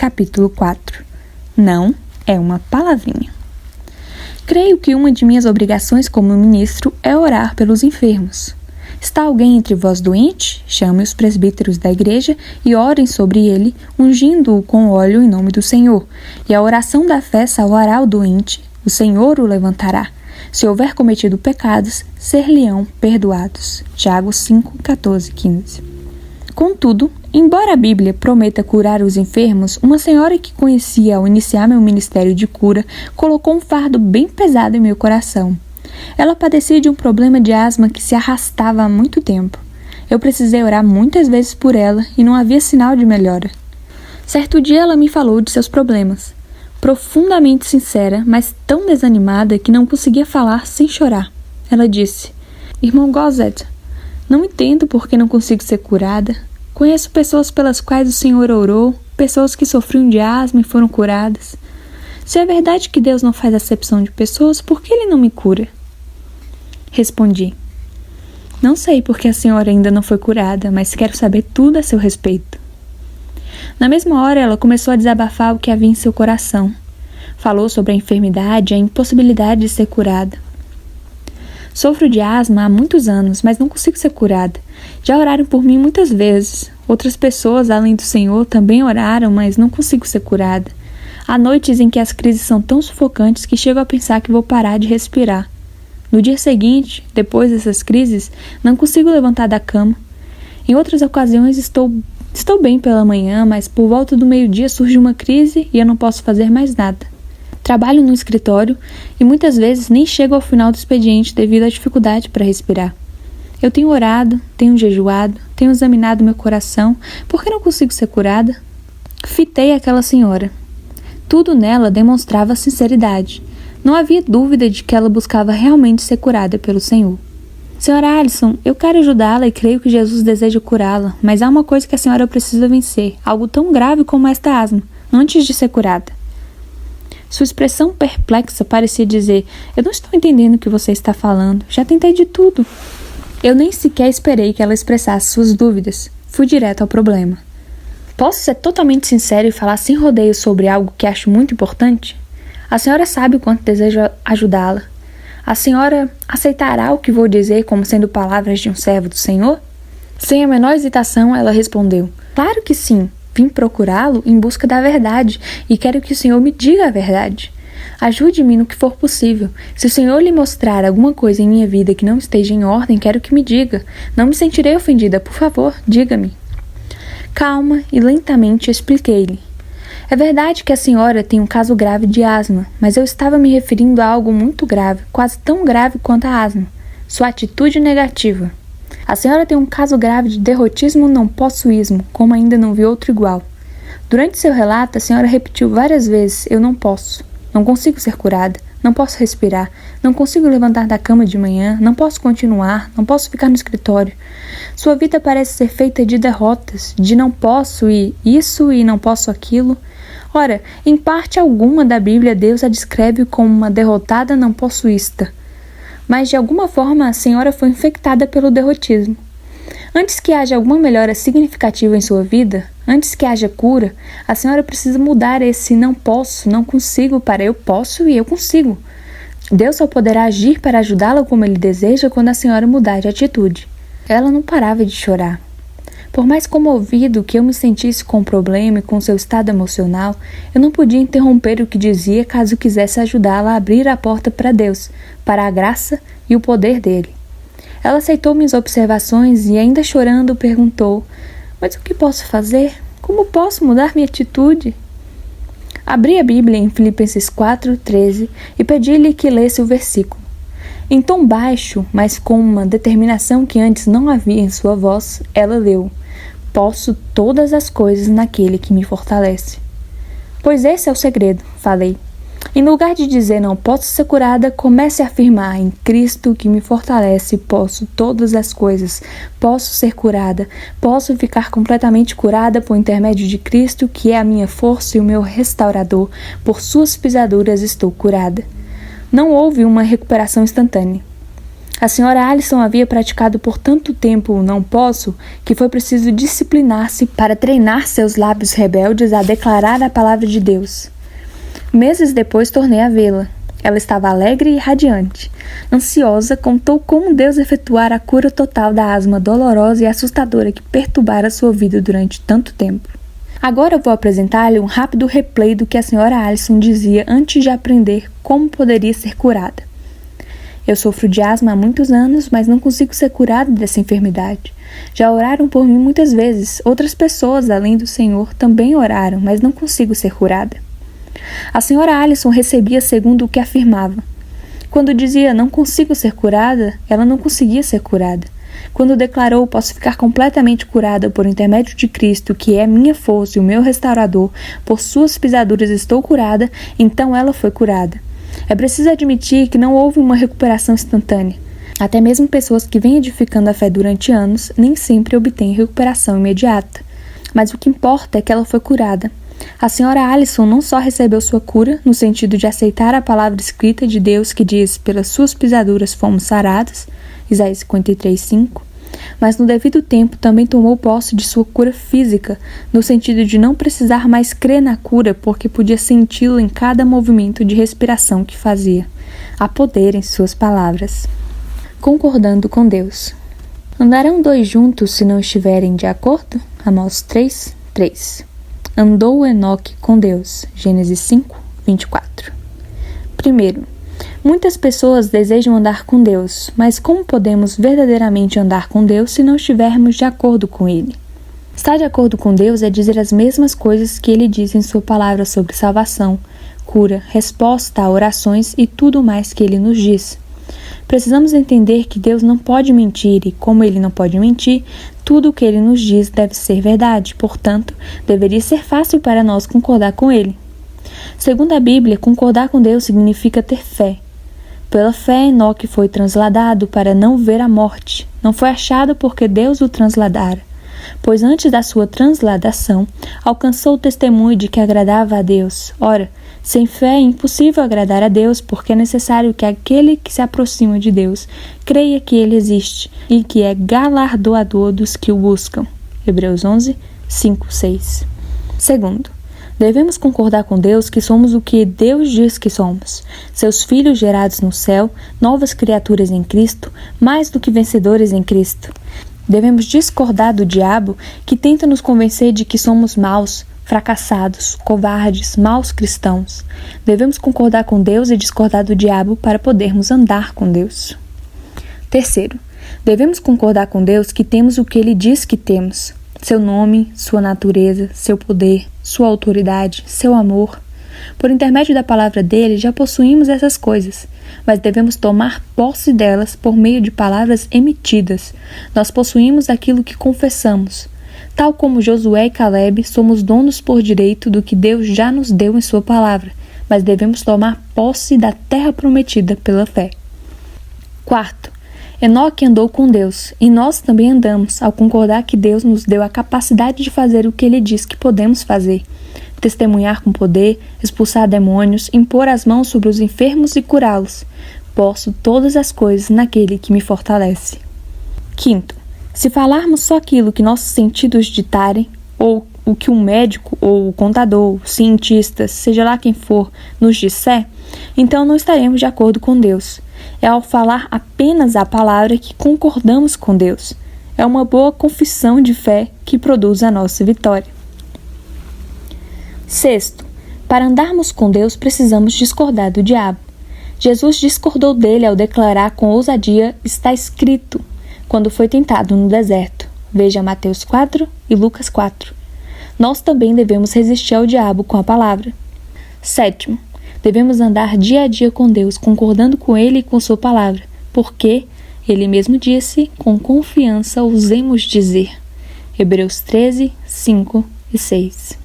capítulo 4. Não é uma palavrinha. Creio que uma de minhas obrigações como ministro é orar pelos enfermos. Está alguém entre vós doente? Chame os presbíteros da igreja e orem sobre ele, ungindo-o com óleo em nome do Senhor. E a oração da fé salvará o doente, o Senhor o levantará. Se houver cometido pecados, ser-lhe-ão perdoados. Tiago 5, 14, 15. Contudo, embora a Bíblia prometa curar os enfermos, uma senhora que conhecia ao iniciar meu ministério de cura colocou um fardo bem pesado em meu coração. Ela padecia de um problema de asma que se arrastava há muito tempo. Eu precisei orar muitas vezes por ela e não havia sinal de melhora. Certo dia ela me falou de seus problemas. Profundamente sincera, mas tão desanimada que não conseguia falar sem chorar. Ela disse: "Irmão Gozet, não entendo por que não consigo ser curada. Conheço pessoas pelas quais o Senhor orou, pessoas que sofriam de asma e foram curadas. Se é verdade que Deus não faz acepção de pessoas, por que Ele não me cura?" Respondi: "Não sei porque a senhora ainda não foi curada, mas quero saber tudo a seu respeito." Na mesma hora, ela começou a desabafar o que havia em seu coração. Falou sobre a enfermidade e a impossibilidade de ser curada. "Sofro de asma há muitos anos, mas não consigo ser curada. Já oraram por mim muitas vezes. Outras pessoas, além do Senhor, também oraram, mas não consigo ser curada. Há noites em que as crises são tão sufocantes que chego a pensar que vou parar de respirar. No dia seguinte, depois dessas crises, não consigo levantar da cama. Em outras ocasiões estou bem pela manhã, mas por volta do meio-dia surge uma crise e eu não posso fazer mais nada. Trabalho no escritório e muitas vezes nem chego ao final do expediente devido à dificuldade para respirar. Eu tenho orado, tenho jejuado, tenho examinado meu coração. Por que não consigo ser curada?" Fitei aquela senhora. Tudo nela demonstrava sinceridade. Não havia dúvida de que ela buscava realmente ser curada pelo Senhor. "Senhora Alison, eu quero ajudá-la e creio que Jesus deseja curá-la, mas há uma coisa que a senhora precisa vencer, algo tão grave como esta asma, antes de ser curada." Sua expressão perplexa parecia dizer: "Eu não estou entendendo o que você está falando. Já tentei de tudo." Eu nem sequer esperei que ela expressasse suas dúvidas. Fui direto ao problema. "Posso ser totalmente sincero e falar sem rodeios sobre algo que acho muito importante? A senhora sabe o quanto desejo ajudá-la. A senhora aceitará o que vou dizer como sendo palavras de um servo do Senhor?" Sem a menor hesitação, ela respondeu: "Claro que sim. Vim procurá-lo em busca da verdade e quero que o Senhor me diga a verdade. Ajude-me no que for possível. Se o Senhor lhe mostrar alguma coisa em minha vida que não esteja em ordem, quero que me diga. Não me sentirei ofendida, por favor, diga-me." Calma e lentamente expliquei-lhe. "É verdade que a senhora tem um caso grave de asma, mas eu estava me referindo a algo muito grave, quase tão grave quanto a asma. Sua atitude negativa. A senhora tem um caso grave de derrotismo não possuísmo, como ainda não vi outro igual. Durante seu relato, a senhora repetiu várias vezes: 'Eu não posso. Não consigo ser curada. Não posso respirar. Não consigo levantar da cama de manhã. Não posso continuar. Não posso ficar no escritório.' Sua vida parece ser feita de derrotas, de não posso e isso e não posso aquilo. Ora, em parte alguma da Bíblia, Deus a descreve como uma derrotada não possuísta. Mas de alguma forma a senhora foi infectada pelo derrotismo. Antes que haja alguma melhora significativa em sua vida, antes que haja cura, a senhora precisa mudar esse não posso, não consigo para eu posso e eu consigo. Deus só poderá agir para ajudá-la como Ele deseja quando a senhora mudar de atitude." Ela não parava de chorar. Por mais comovido que eu me sentisse com o problema e com seu estado emocional, eu não podia interromper o que dizia caso quisesse ajudá-la a abrir a porta para Deus, para a graça e o poder dele. Ela aceitou minhas observações e, ainda chorando, perguntou: "Mas o que posso fazer? Como posso mudar minha atitude?" Abri a Bíblia em Filipenses 4:13 e pedi-lhe que lesse o versículo. Em tom baixo, mas com uma determinação que antes não havia em sua voz, ela leu: "Posso todas as coisas naquele que me fortalece." "Pois esse é o segredo", falei. Em lugar de dizer "não posso ser curada", comece a afirmar: "Em Cristo que me fortalece, posso todas as coisas. Posso ser curada. Posso ficar completamente curada por intermédio de Cristo, que é a minha força e o meu restaurador. Por suas pisaduras estou curada." Não houve uma recuperação instantânea. A senhora Allison havia praticado por tanto tempo o não posso que foi preciso disciplinar-se para treinar seus lábios rebeldes a declarar a palavra de Deus. Meses depois tornei a vê-la. Ela estava alegre e radiante. Ansiosa, contou como Deus efetuara a cura total da asma dolorosa e assustadora que perturbara sua vida durante tanto tempo. Agora vou apresentar-lhe um rápido replay do que a senhora Allison dizia antes de aprender como poderia ser curada. Eu sofro de asma há muitos anos, mas não consigo ser curada dessa enfermidade. Já oraram por mim muitas vezes. Outras pessoas, além do Senhor, também oraram, mas não consigo ser curada. A senhora Allison recebia segundo o que afirmava. Quando dizia não consigo ser curada, ela não conseguia ser curada. Quando declarou posso ficar completamente curada por intermédio de Cristo, que é minha força e o meu restaurador, por suas pisaduras estou curada, então ela foi curada. É preciso admitir que não houve uma recuperação instantânea. Até mesmo pessoas que vêm edificando a fé durante anos nem sempre obtêm recuperação imediata. Mas o que importa é que ela foi curada. A senhora Allison não só recebeu sua cura, no sentido de aceitar a palavra escrita de Deus que diz, pelas suas pisaduras fomos saradas, Isaías 53:5, mas no devido tempo também tomou posse de sua cura física, no sentido de não precisar mais crer na cura porque podia senti-lo em cada movimento de respiração que fazia. Há poder em suas palavras. Concordando com Deus. Andarão dois juntos se não estiverem de acordo? Amós 3:3. Andou Enoque com Deus. Gênesis 5:24. Primeiro, muitas pessoas desejam andar com Deus, mas como podemos verdadeiramente andar com Deus se não estivermos de acordo com Ele? Estar de acordo com Deus é dizer as mesmas coisas que Ele diz em sua palavra sobre salvação, cura, resposta a orações e tudo mais que Ele nos diz. Precisamos entender que Deus não pode mentir e, como Ele não pode mentir, tudo o que Ele nos diz deve ser verdade, portanto, deveria ser fácil para nós concordar com Ele. Segundo a Bíblia, concordar com Deus significa ter fé. Pela fé, Enoque foi transladado para não ver a morte. Não foi achado porque Deus o transladara, pois antes da sua transladação, alcançou o testemunho de que agradava a Deus. Ora, sem fé é impossível agradar a Deus, porque é necessário que aquele que se aproxima de Deus creia que Ele existe e que é galardoador dos que o buscam. Hebreus 11:5-6. Segundo, devemos concordar com Deus que somos o que Deus diz que somos, seus filhos gerados no céu, novas criaturas em Cristo, mais do que vencedores em Cristo. Devemos discordar do diabo que tenta nos convencer de que somos maus, fracassados, covardes, maus cristãos. Devemos concordar com Deus e discordar do diabo para podermos andar com Deus. Terceiro, devemos concordar com Deus que temos o que Ele diz que temos: seu nome, sua natureza, seu poder, sua autoridade, seu amor. Por intermédio da palavra dele, já possuímos essas coisas, mas devemos tomar posse delas por meio de palavras emitidas. Nós possuímos aquilo que confessamos. Tal como Josué e Caleb, somos donos por direito do que Deus já nos deu em sua palavra, mas devemos tomar posse da terra prometida pela fé. Quarto, Enoque andou com Deus, e nós também andamos, ao concordar que Deus nos deu a capacidade de fazer o que Ele diz que podemos fazer: testemunhar com poder, expulsar demônios, impor as mãos sobre os enfermos e curá-los. Posso todas as coisas naquele que me fortalece. Quinto, se falarmos só aquilo que nossos sentidos ditarem, ou o que um médico, ou o contador, o cientista, seja lá quem for, nos disser, então não estaremos de acordo com Deus. É ao falar apenas a palavra que concordamos com Deus. É uma boa confissão de fé que produz a nossa vitória. Sexto, para andarmos com Deus precisamos discordar do diabo. Jesus discordou dele ao declarar com ousadia: está escrito, quando foi tentado no deserto. Veja Mateus 4 e Lucas 4. Nós também devemos resistir ao diabo com a palavra. Sétimo, devemos andar dia a dia com Deus, concordando com Ele e com sua palavra, porque Ele mesmo disse: com confiança ousemos dizer. Hebreus 13:5-6.